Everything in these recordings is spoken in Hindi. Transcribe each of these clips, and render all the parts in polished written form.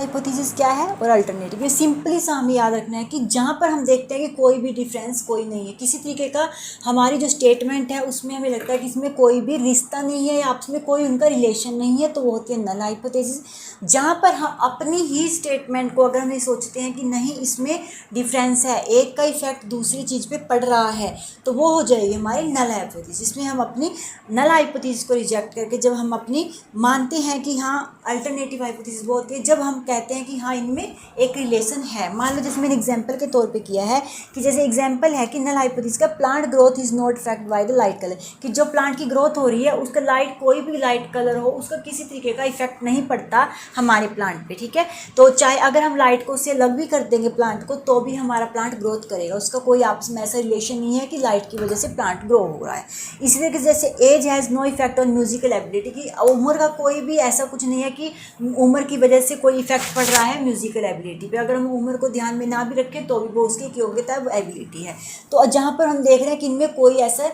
हाइपोथेसिस क्या है और अल्टरनेटिव। ये सिंपली सा हमें याद रखना है कि जहाँ पर हम देखते हैं कि कोई भी डिफरेंस कोई नहीं है, किसी तरीके का हमारी जो स्टेटमेंट है उसमें हमें लगता है कि इसमें कोई भी रिश्ता नहीं है या आपस में कोई उनका रिलेशन नहीं है, तो वो होती है नल हाइपोथेसिस। जहाँ पर हम अपनी ही स्टेटमेंट को अगर हम ये सोचते हैं कि नहीं इसमें डिफरेंस है, एक का इफेक्ट दूसरी चीज़ पे पड़ रहा है, तो वो हो जाएगी हमारी नल हाइपोथेसिस। इसमें हम अपनी नल हाइपोथेसिस को रिजेक्ट करके जब हम अपनी मानते हैं कि हाँ अल्टरनेटिव हाइपोथेसिस वो होती है जब हम कहते हैं कि हाँ इनमें एक रिलेशन है। मान लो जैसे मैंने एग्जांपल के तौर पे किया है कि जैसे एग्जांपल है कि नल हाइपोथेसिस का plant growth is not affect by the light colour, कि जो प्लांट की ग्रोथ हो रही है उसका लाइट कोई भी लाइट कलर हो उसका किसी तरीके का इफेक्ट नहीं पड़ता हमारे प्लांट पे, ठीक है। तो चाहे अगर हम लाइट को उससे अलग भी कर देंगे प्लांट को तो भी हमारा प्लांट ग्रोथ करेगा, उसका कोई आपस में ऐसा रिलेशन नहीं है कि लाइट की वजह से प्लांट ग्रो हो रहा है। इसी तरीके से जैसे as has no effect on musical ability, की उम्र का कोई भी ऐसा कुछ नहीं है कि उम्र की वजह से कोई इफेक्ट पड़ रहा है म्यूजिकल एबिलिटी पे, अगर हम उम्र को ध्यान में ना भी रखें तो भी वो उसकी एक योग्यता है, वो एबिलिटी है। तो जहाँ पर हम देख रहे हैं कि इनमें कोई ऐसा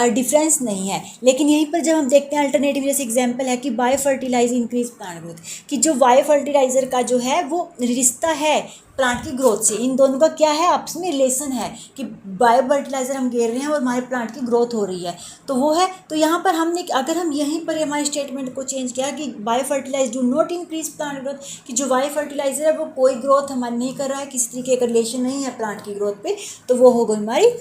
डिफरेंस नहीं है। लेकिन यहीं पर जब हम देखते हैं अल्टरनेटिव, जैसे एग्जांपल है कि bio fertilise increase plant growth, कि जो बायो फर्टिलाइजर का जो है वो रिश्ता है प्लांट की ग्रोथ से, इन दोनों का क्या है आपस में रिलेशन है कि बायो फर्टिलाइजर हम घेर रहे हैं और हमारे प्लांट की ग्रोथ हो रही है, तो वो है। तो यहाँ पर हमने अगर हम यहीं पर हमारे स्टेटमेंट को चेंज किया कि bio fertilise do not increase plant growth, कि जो बायो फर्टिलाइजर है वो कोई ग्रोथ हमारी नहीं कर रहा है, किसी तरीके का रिलेशन नहीं है प्लांट की ग्रोथ पे, तो वो हो गई हमारी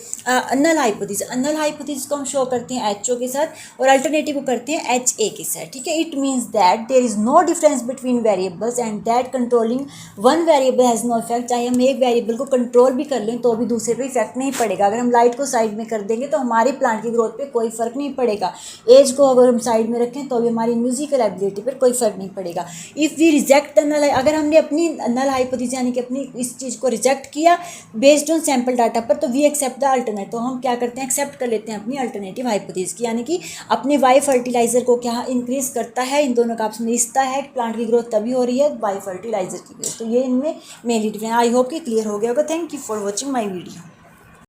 नल हाइपोथेसिस। नल हाइपोथेसिस को हम शो करते हैं HO के साथ और अल्टरनेटिव को करते हैं HA के साथ, ठीक है। It means that there is no difference between variables and that controlling one variable has no effect, चाहे हम एक वेरिएबल को कंट्रोल भी कर लें तो भी दूसरे पे इफेक्ट नहीं पड़ेगा। अगर हम लाइट को साइड में कर देंगे तो हमारे प्लांट की ग्रोथ पे कोई फर्क नहीं पड़ेगा, एज को अगर हम साइड में रखें तो भी हमारी म्यूजिकल एबिलिटी पर कोई फर्क नहीं पड़ेगा। If we reject the null, अगर हमने अपनी नल हाइपोथेसिस यानी कि अपनी इस चीज़ को रिजेक्ट किया बेस्ड ऑन सैम्पल डाटा पर, तो वी एक्सेप्ट द अल्टरनेट, तो हम क्या करते हैं एक्सेप्ट कर लेते हैं अपनी अल्टरनेटिव हाइपोथेसिस की, यानी कि अपने बायो फर्टिलाइजर को क्या इंक्रीज करता है, इन दोनों का आपस में रिश्ता है, प्लांट की ग्रोथ तभी हो रही है बायो फर्टिलाइजर की ग्रोथ। तो ये इनमें मेनली डिफरेंस। आई होप कि क्लियर हो गया होगा। Thank you for watching my video.